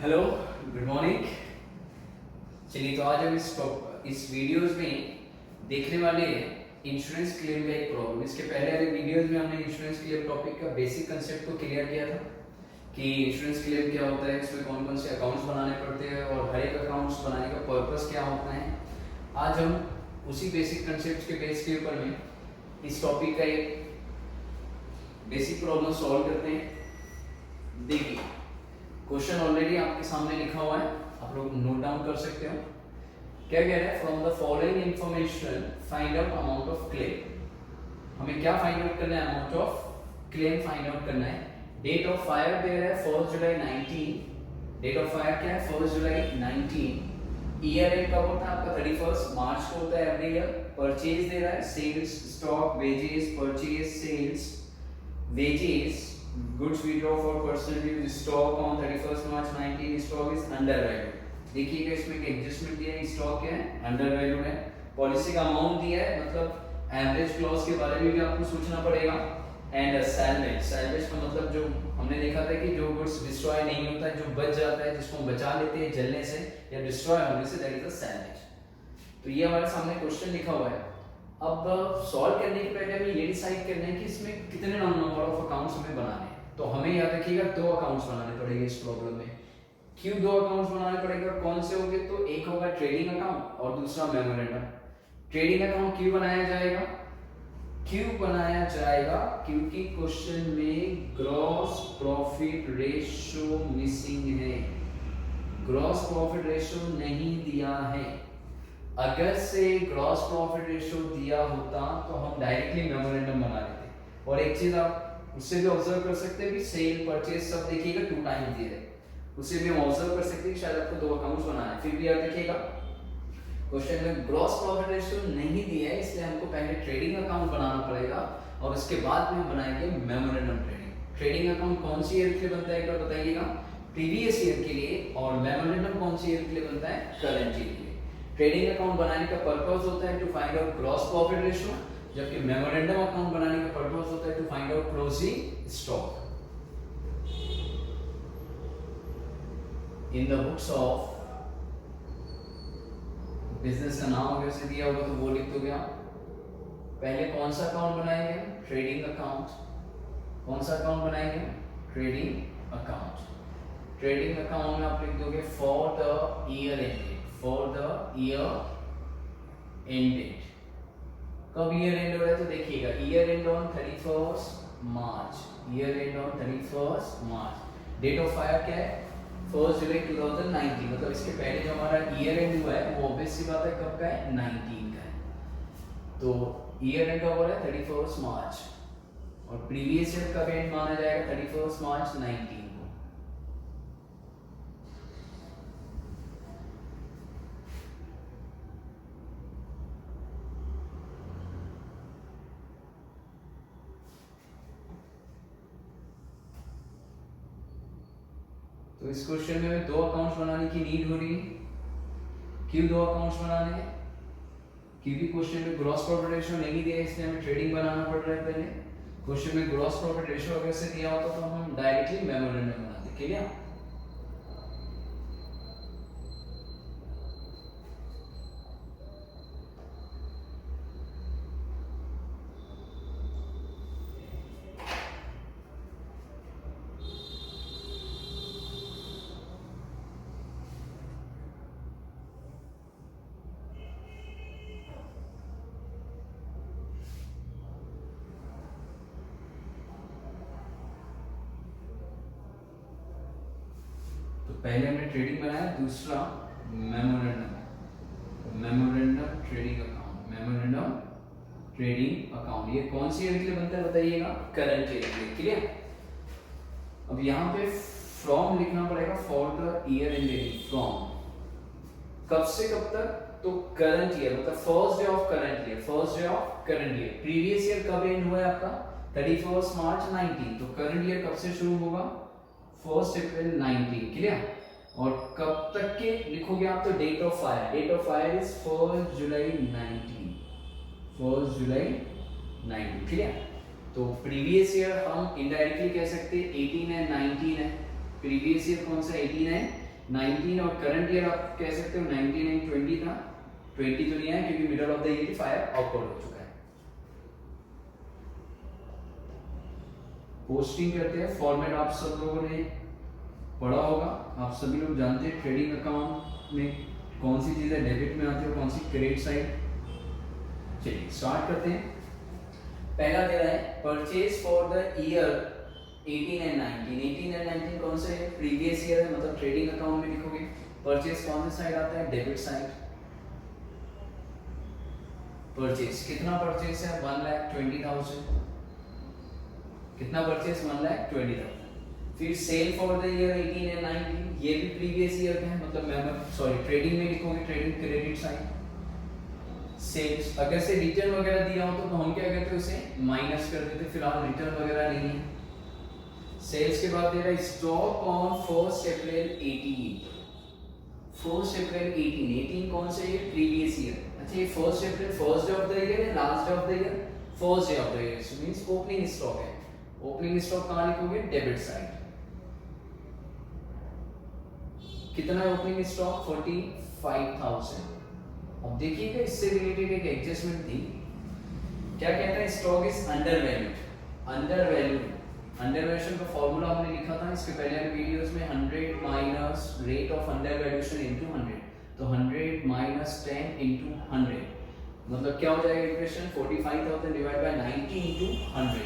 Hello, good morning. चलिए, तो आज हम इस वीडियोस में देखने वाले हैं इंश्योरेंस क्लेम का एक प्रॉब्लम। इसके पहले वाले वीडियोस में हमने इंश्योरेंस क्लेम टॉपिक का बेसिक कंसेप्ट को क्लियर किया था कि इंश्योरेंस क्लेम क्या होता है, इसमें कौन कौन से अकाउंट्स बनाने पड़ते हैं और हर एक अकाउंट्स बनाने का पर्पस क्या होता है। आज हम उसी बेसिक कंसेप्ट के बेस के ऊपर में इस टॉपिक का एक बेसिक प्रॉब्लम सॉल्व करते हैं। देखिए, क्वेश्चन ऑलरेडी आपके सामने लिखा हुआ है, आप लोग नोट डाउन कर सकते हो। क्या कह रहा है? From the following information find out amount of claim. हमें क्या फाइंड आउट करना है? Amount of claim find out करना है। डेट ऑफ फायर दे रहा है 1 जुलाई 19। डेट ऑफ फायर क्या है? 1 जुलाई 19। ईयर एंड कब होता है आपका? 31 मार्च को होता है एवरी ईयर। परचेज दे रहा है, sales, stock, wages, purchase, sales, wages, goods withdraw for personal use, stock on 31st March 19, stock is undervalued। देखिएगा, इसमें एक एडजस्टमेंट दिया है, स्टॉक क्या है? अंडरवैल्यूड है। पॉलिसी का अमाउंट दिया है, मतलब एवरेज क्लॉज के बारे में भी आपको सोचना पड़ेगा। एंड सैल्वेज, सैल्वेज का मतलब जो हमने देखा था कि जो गुड्स डिस्ट्रॉय नहीं होता है, जो बच जाता है, जिसको हम बचा लेते हैं जलने से या डिस्ट्रॉय होने से, दैट इज द सैल्वेज। तो ये हमारे सामने क्वेश्चन लिखा हुआ है। अब सॉल्व करने के पहले हमें ये डिसाइड करना है कि इसमें कितने नंबर ऑफ अकाउंट्स हमें बनाने हैं। तो हमें याद रखिएगा, 2 अकाउंट्स बनाने पड़ेंगे इस प्रॉब्लम में। क्यों 2 अकाउंट्स बनाने पड़ेंगे और कौन से होंगे? तो एक होगा ट्रेडिंग अकाउंट और दूसरा मेमोरेंडम। ट्रेडिंग अकाउंट क्यों बनाया जाएगा? क्यों बनाया जाएगा? क्योंकि क्वेश्चन में ग्रॉस प्रॉफिट रेशियो मिसिंग है। ग्रॉस प्रॉफिट रेशियो नहीं दिया है। अगर से ग्रॉस प्रॉफिट रेशियो दिया होता तो हम डायरेक्टली मेमोरेंडम बना लेते। और एक चीज आप उससे भी ऑब्जर्व कर सकते हैं कि सेल, परचेज सब देखिएगा 2 टाइम दिए है। उससे भी हम ऑब्जर्व कर सकते हैं कि शायद आपको 2 अकाउंट्स बनाना है। फिर भी याद रखिएगा, क्वेश्चन में ग्रॉस प्रॉफिट रेशियो नहीं दिया है, इसलिए हमको पहले ट्रेडिंग अकाउंट बनाना पड़ेगा और उसके बाद में हम बनाएंगे मेमोरेंडम ट्रेडिंग। ट्रेडिंग अकाउंट कौन सी ईयर के लिए बनता है एक बार बताइएगा? प्रीवियस ईयर के लिए। और मेमोरेंडम कौन सी ईयर के लिए बनता है? करंट ईयर के लिए। ट्रेडिंग अकाउंट बनाने का पर्पस होता है to find out gross profit ratio, जबकि मेमोरेंडम अकाउंट बनाने का पर्पस होता है to find out closing stock. In the books of business का नाम अगर से दिया होगा तो वो लिख दोगे आप। पहले कौन सा अकाउंट बनाएंगे? Trading account. कौन सा अकाउंट बनाएंगे? Trading account. ट्रेडिंग अकाउंट में आप लिख दोगे for the year ended. For the year ended. कब ईयर एंड हो रहा है? तो देखिएगा, year end on 31 March. Year end on 31 March. Date of fire क्या है? 1 जुलाई 2019। मतलब इसके पहले जो हमारा ईयर एंड हुआ है वो ऑब्वियस सी बात है कब का है? 19 का है। तो ईयर एंड कब हो रहा है? 31 मार्च। और प्रीवियस ईयर कब एंड माना जाएगा? 31 मार्च 19 को। तो इस क्वेश्चन में 2 अकाउंट्स बनाने की नीड हो रही है। क्यों 2 अकाउंट्स बनाने हैं? क्योंकि क्वेश्चन में ग्रॉस प्रॉफिट रेशियो नहीं दिया है, इसलिए हमें ट्रेडिंग बनाना पड़ रहा है पहले। क्वेश्चन में ग्रॉस प्रॉफिट रेशियो अगर से दिया होता तो हम डायरेक्टली मेमोरेंडम बनाते। क्लियर? पहले हमने ट्रेडिंग बनाया, दूसरा memorandum. Memorandum trading account. Memorandum trading account ये कौन सी ईयर के लिए बनता है बताइएगा? करंट ईयर के लिए। क्लियर? अब यहाँ पे फ्रॉम लिखना पड़ेगा for the year ended. From कब से कब तक? तो करंट ईयर, मतलब first day of current year. First day of current year. Previous year कब एंड हुआ है आपका? 31 मार्च 19। तो करंट ईयर कब से शुरू होगा? 1 अप्रैल 19। क्लियर? और कब तक के लिखोगे आप? तो date of fire. Date of fire is 1 July 19। 1 July 19। Clear? तो प्रीवियस ईयर हम इनडायरेक्टली कह सकते हैं 18 है, 19 है। प्रीवियस ईयर कौन सा? 18 है, 19 और करंट ईयर आप कह सकते हो 19 एंड 20 था, 20 तो नहीं है क्योंकि middle of the year fire outward हो चुका है। पोस्टिंग करते हैं, फॉर्मेट आप सब लोगों ने पढ़ा होगा, आप सभी लोग जानते हैं ट्रेडिंग अकाउंट में कौन सी चीजें डेबिट में आती है और कौन सी क्रेडिट साइड। चलिए स्टार्ट करते हैं। पहला दे रहा है purchase for the year 18 and 19। 18 and 19 कौन से है? प्रीवियस ईयर है, मतलब ट्रेडिंग अकाउंट में लिखोगे। परचेज कौन सी साइड आता है? Debit side. परचेज कितना परचेज है? 1,20,000। कितना परचेज? 1,20,000। फिर sale for the year 18 and 19, ये भी प्रीवियस ईयर का है, मतलब ट्रेडिंग में लिखोगे, ट्रेडिंग क्रेडिट साइड। सेल्स अगर से रिटर्न वगैरह दिया हो तो हम क्या करते हैं, उसे माइनस कर देते, फिलहाल रिटर्न वगैरह नहीं है। सेल्स के बाद दे रहा है स्टॉक ऑन 1 अप्रैल 18। 1 अप्रैल 18 कौन से ईयर? Previous year. अच्छा ये 1 अप्रैल first day of the year है, last day of the year? First day of the year, so means opening stock है। ओपनिंग स्टॉक कहां लिखोगे? Debit side. कितना है ओपनिंग स्टॉक? 45,000। अब देखिएगा इससे रिलेटेड एक एडजस्टमेंट थी, क्या कहता है? Stock is under valued. Under valuation का फॉर्मूला हमने लिखा था इसके पहले वाले वीडियोस में, 100 minus rate of under valuation into 100, तो 100 माइनस 10 इनटू 100, मतलब क्या हो जाएगा इक्वेशन? 45,000 डिवाइड बाय 90 इनटू 100,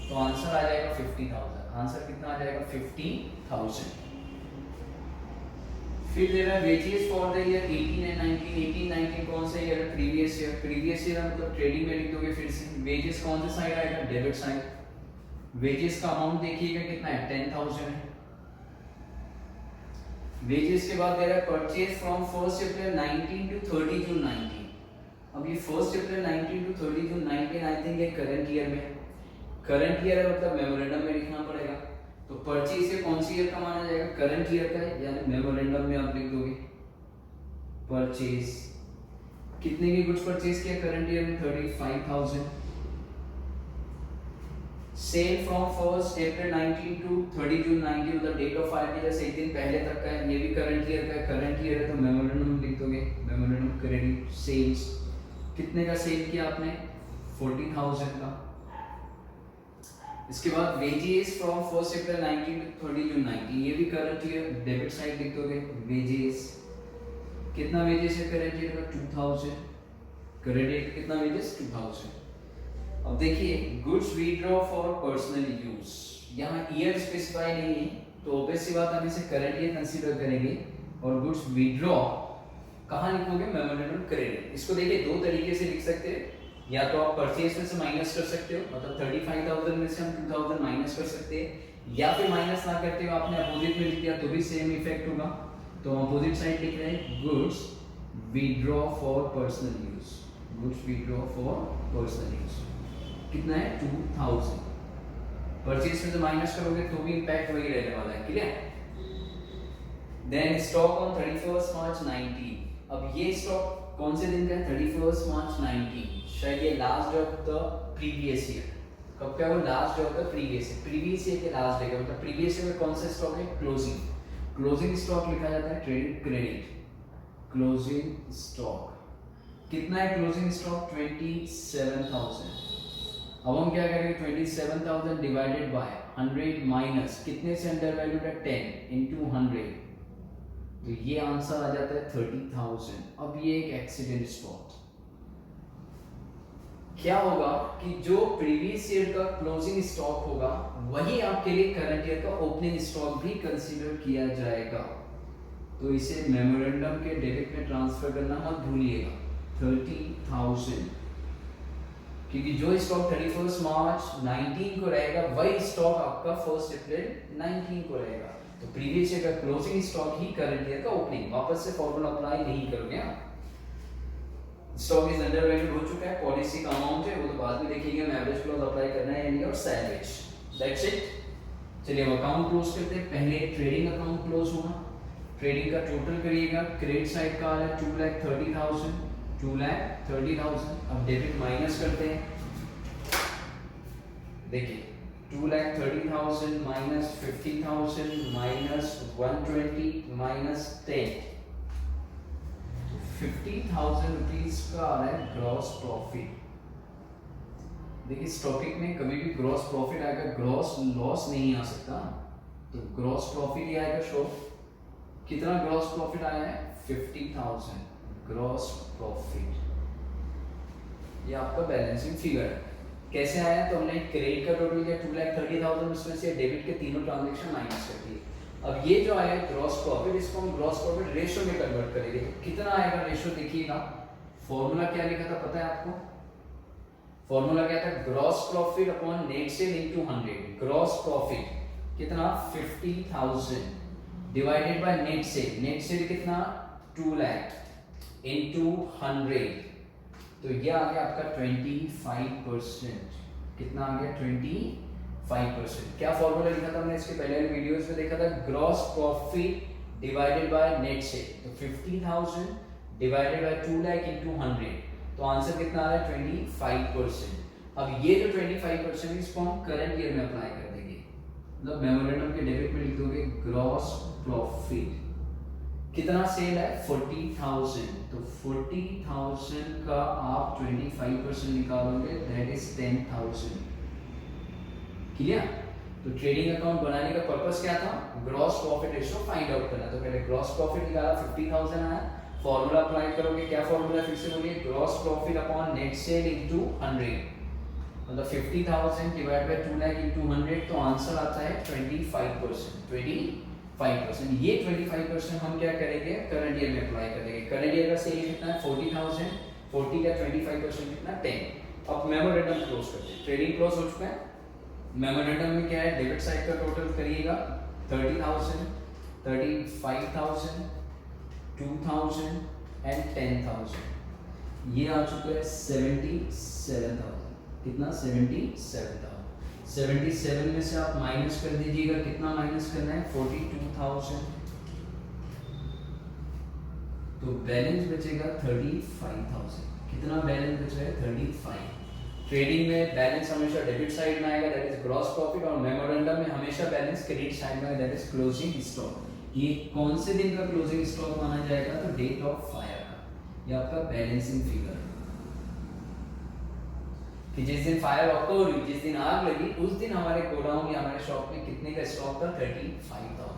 तो आंसर आ जाएगा 50,000। आंसर कितना आ जाएगा? 50,000। फिर दे रहा है wages for the year 18 and 19। 18 19 कौन सा ईयर है? Previous year. प्रीवियस ईयर मतलब ट्रेडिंग में लिख दोगे फिर से। वेजेस कौन सा साइड आएगा? Debit side. वेजेस का अमाउंट देखिएगा कितना है? 10,000 है। वेजेस के बाद दे रहा है परचेज फ्रॉम 1 अप्रैल 19 टू 30 जून 19। अब ये 1 अप्रैल 19 टू 30 जून 19 आई थिंक ये करंट ईयर में, करंट ईयर है मतलब मेमोरेंडम में लिखना पड़ेगा। तो परचेज से कौन सी ईयर का माना जाएगा? करंट ईयर का है, यानी मेमोरेंडम में आप लिख दोगे परचेज। कितने की गुड्स परचेज किया करंट ईयर में? 35,000। सेल फ्रॉम 1 अप्रैल 19 टू 30 जून 19, मतलब डेट ऑफ फायर के जैसे एक दिन पहले तक का है, ये भी करंट ईयर का है। करंट ईयर है तो मेमोरेंडम लिख दोगे, मेमोरेंडम क्रेडिट सेल्स। कितने का सेल किया आपने? 40,000 का। इसके बाद वेजेस फ्रॉम 1 अप्रैल 19 टू 30 जून 19, ये भी करंट ईयर, डेबिट साइड लिख दोगे वेजेस। कितना वेजेस है करंट ईयर का? 2,000। क्रेडिट कितना वेजेस? 2,000। अब देखिए goods withdraw for personal use, यहाँ ईयर स्पेसिफाई नहीं है तो ऑब्वियस सी बात हम इसे करंट ईयर कंसीडर करेंगे। और गुड्स विड्रॉ कहाँ लिखोगे? Memorandum credit. इसको देखिए दो तरीके से लिख सकते हैं, या तो आप परचेज में से माइनस कर सकते हो, मतलब 35,000 में से हम 2,000 माइनस कर सकते हैं, या फिर माइनस ना करते हो आपने अपोजिट में लिख दिया तो भी सेम इफेक्ट होगा। तो अपोजिट साइड लिख रहे हैं goods withdraw for personal use. Goods withdraw for personal use कितना है? 2,000। परचेज में से माइनस करोगे तो भी इंपैक्ट वही रहने वाला है, क्लियर? देन स्टॉक ऑन 31 मार्च 19। अब ये स्टॉक कौन से दिन का है? 31 मार्च 19, शायद ये last day of the previous year. कब का? वो last day of the previous year, previous year के लास्ट डे का, मतलब प्रीवियस ईयर में कौन सा स्टॉक है? क्लोजिंग। क्लोजिंग स्टॉक लिखा जाता है ट्रेडिंग क्रेडिट। क्लोजिंग स्टॉक कितना है? Closing stock 27,000। अब हम क्या करेंगे? 27,000 डिवाइडेड बाय 100 माइनस कितने से अंडर वैल्यूड है? 10 इनटू 100, तो ये आंसर आ जाता है 30,000। अब ये एक एक्सीडेंट स्टॉक, क्या होगा कि जो प्रीवियस ईयर का क्लोजिंग स्टॉक होगा वही आपके लिए करंट ईयर का ओपनिंग स्टॉक भी कंसीडर किया जाएगा। तो इसे मेमोरेंडम के डेबिट में ट्रांसफर करना मत भूलिएगा। 30,000, क्योंकि जो स्टॉक 31 मार्च 19 को रहेगा वही स्टॉक आपका 1 अप्रैल 19 को रहेगा। तो प्रीवियस ईयर का क्लोजिंग स्टॉक ही करंट ईयर का ओपनिंग। वापस से फॉर्मूला अप्लाई नहीं करोगे आप। स्टॉक इज अंडर वैल्यूड हो चुका है, पॉलिसी का अमाउंट है वो तो बाद में देखेंगे, हम एवरेज क्लॉज अप्लाई करना है यानी और सैलवेज, दैट्स इट। चलिए अब अकाउंट क्लोज करते हैं। पहले ट्रेडिंग अकाउंट क्लोज होगा, ट्रेडिंग का टोटल करिएगा। क्रेडिट साइड का आ रहा है 2,30,000, 2,30,000। अब डेबिट माइनस करते हैं, देखिए 2,30,000 minus 50,000 minus 120 minus 10, 50,000 रुपीज का आ रहा है ग्रॉस प्रॉफिट। देखिए इस टॉपिक में कभी भी ग्रॉस प्रॉफिट आएगा, ग्रॉस लॉस नहीं आ सकता, तो ग्रॉस प्रॉफिट ही आएगा। शो कितना ग्रॉस प्रॉफिट आया है 50,000 ग्रॉस प्रॉफिट, ये आपका बैलेंसिंग फिगर है। कैसे आया, तो हमने क्रेडिट का टोटल किया 2,30,000, उसमें से डेबिट के तीनों ट्रांजैक्शन माइनस कर दिए। अब ये जो आया ग्रॉस प्रॉफिट, इसको हम ग्रॉस प्रॉफिट रेशियो में कन्वर्ट करेंगे। कितना आएगा रेशियो देखिएगा, फॉर्मूला क्या लिखा था पता है आपको, फॉर्मूला क्या था, gross profit upon net cell into 100। Gross profit कितना 50,000 डिवाइडेड बाय नेट सेल कितना 2 लाख इनटू 100, तो ये आ गया आपका 25%। कितना आ गया 25%। क्या फॉर्मूला लिखा था हमने इसके पहले वीडियोस में देखा था, gross profit divided by net cell, तो 50,000 डिवाइडेड बाय 2 लाख इनटू 100, तो आंसर कितना आ रहा है 25%। अब ये जो 25% इसको हम करंट ईयर में अप्लाई कर देंगे, मतलब मेमोरेंडम के डेबिट में लिख दोगे ग्रॉस प्रॉफिट, कितना सेल है 40,000, तो 40,000 का आप 25% निकालोगे, दैट इज 10,000। क्लियर। तो ट्रेडिंग अकाउंट बनाने का पर्पस क्या था, gross profit ratio find out करना। तो पहले ग्रॉस प्रॉफिट निकाला 50,000 आया, फॉर्मूला अप्लाई करोगे, क्या फॉर्मूला फिर से बोलिए, gross profit upon net cell into 100, मतलब 50,000 डिवाइड बाय 2 लाख इनटू 100, तो आंसर आता है 25%। 25%, ये 25% हम क्या करेंगे करंट ईयर में अप्लाई करेंगे। करंट ईयर का सेल कितना है 40,000, 40 का 25% कितना 10। अब मेमोरेंडम क्लोज करते हैं, ट्रेडिंग क्लोज हो चुका है। मेमोरेंडम में क्या है, डेबिट साइड का टोटल करिएगा 30,000, 35,000, 2,000 एंड 10,000, ये आ चुका है 77,000। कितना 77,000। 77 में से आप माइनस कर दीजिएगा, कितना माइनस करना है 42,000, तो बैलेंस बचेगा 35,000। कितना बैलेंस बचा है 35। ट्रेडिंग में बैलेंस हमेशा डेबिट साइड में आएगा, दैट इज ग्रॉस प्रॉफिट, और मेमोरेंडम में हमेशा बैलेंस क्रेडिट साइड में, दैट इज क्लोजिंग स्टॉक। ये कौन से दिन का क्लोजिंग स्टॉक माना जाएगा, तो डेट ऑफ फायर का, ये आपका बैलेंसिंग फिगर है कि जिस दिन फायर ऑकर हुई, जिस दिन आग लगी, उस दिन हमारे गोडाउन या हमारे शॉप में कितने का स्टॉक था 35,000।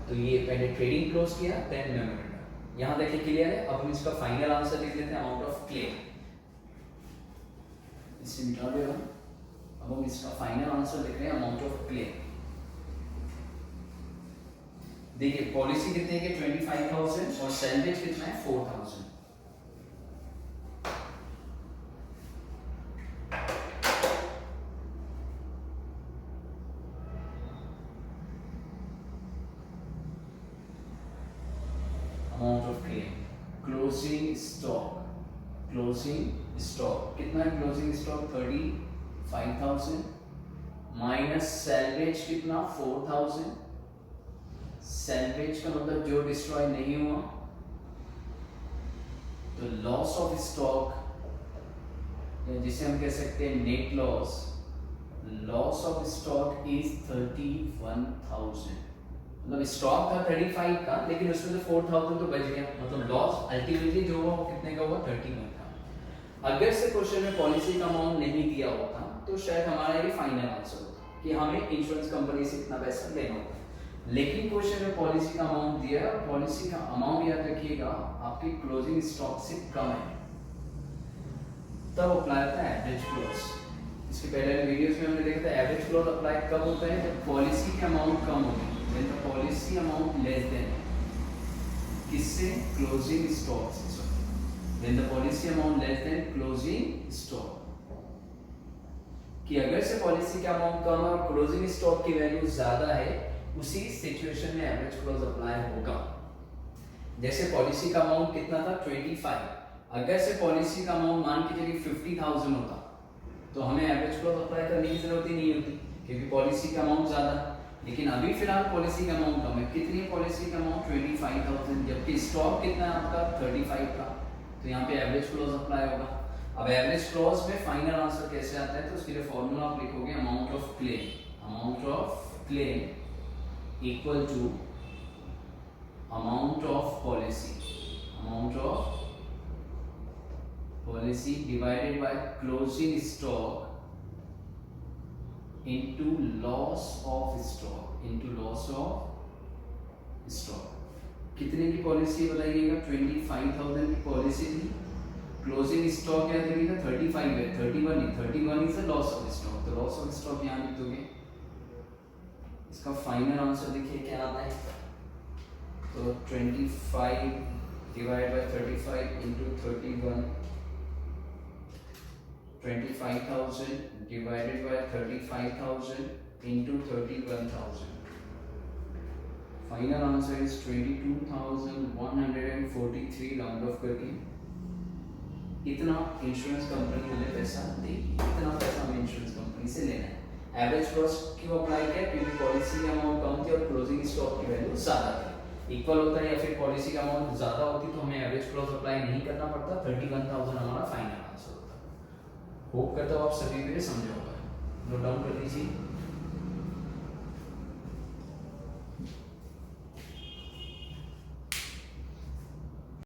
तो ये पहले ट्रेडिंग क्लोज किया, देन मेमोरेंडम। यहां देखिए क्लियर है। अब हम इसका फाइनल आंसर लिख लेते हैं, अमाउंट ऑफ क्लेम, इसे मिटा दो। अब हम इसका फाइनल आंसर लिख रहे हैं, अमाउंट ऑफ क्लेम। देखिए पॉलिसी कितने के 25,000 और सैलवेज कितना है 4,000। Amount of claim, closing stock कितना है, क्लोजिंग स्टॉक 35,000 माइनस सैलवेज कितना 4,000। सैलवेज का मतलब जो डिस्ट्रॉय नहीं हुआ, तो लॉस ऑफ स्टॉक, जिसे हम कह सकते हैं net loss, loss of stock is 31,000। मतलब स्टॉक था 35 का, लेकिन उसमें तो 4,000 तो बच गया, मतलब लॉस अल्टीमेटली जो हुआ वो कितने का हुआ 31 था। अगर से क्वेश्चन में पॉलिसी का अमाउंट नहीं दिया होता, तो शायद हमारा ये फाइनल आंसर होता कि हमें इंश्योरेंस कंपनी से इतना पैसा लेना होता। लेकिन क्वेश्चन में पॉलिसी का अमाउंट दिया है, और पॉलिसी का अमाउंट याद रखिएगा आपकी क्लोजिंग स्टॉक से कम है, तब अप्लाई होता है एवरेज क्लोज। इसके पहले वीडियोस में हमने देखा था एवरेज क्लोज अप्लाई कब होता है, जब पॉलिसी का अमाउंट कम होगी, when the policy amount less than किससे, क्लोजिंग स्टॉक से, when the policy amount less than closing stock, कि अगर से पॉलिसी का अमाउंट कम है और क्लोजिंग स्टॉक की वैल्यू ज्यादा है, उसी सिचुएशन में एवरेज क्लोज अप्लाई होगा। जैसे पॉलिसी का अमाउंट कितना था 25, अगर से पॉलिसी का अमाउंट मान के चलिए 50,000 होता, तो हमें एवरेज क्लोज अप्लाई करने की जरूरत ही नहीं होती, क्योंकि पॉलिसी का अमाउंट ज्यादा। लेकिन अभी फिलहाल पॉलिसी का अमाउंट कम है, कितनी पॉलिसी का अमाउंट 25,000, जबकि स्टॉक कितना है आपका 35 का, तो यहाँ पे एवरेज क्लोज अप्लाई होगा। अब एवरेज क्लॉज में फाइनल आंसर कैसे आता है, तो उसके लिए फॉर्मूला आप लिखोगे amount of claim equal to amount of policy divided by closing stock into loss of stock। कितने की पॉलिसी बताइएगा, 25,000 की पॉलिसी थी, क्लोजिंग स्टॉक क्या लगेगा 35 है, 31 नहीं, 31 is the loss of stock, तो लॉस ऑफ स्टॉक यहाँ लिख दोगे। इसका फाइनल आंसर देखिए क्या आता है, तो 25 divide by 35 into 31, 25,000 divided by 35,000 into 31,000। Final answer is 22,143 round of करके। इतना इंश्योरेंस कंपनी हमें पैसा देगी, इतना पैसा हमें इंश्योरेंस कंपनी से लेना है। एवरेज कॉस्ट क्यों अप्लाई किया, क्योंकि पॉलिसी का अमाउंट कम थी और क्लोजिंग स्टॉक की वैल्यू ज्यादा थी। इक्वल होता है या फिर पॉलिसी का अमाउंट ज्यादा होती तो हमें एवरेज क्लॉज अप्लाई नहीं करना पड़ता, 31,000 हमारा फाइनल आंसर होता। होप करता हूँ आप सभी मेरे समझ होगा, नोट डाउन कर लीजिए।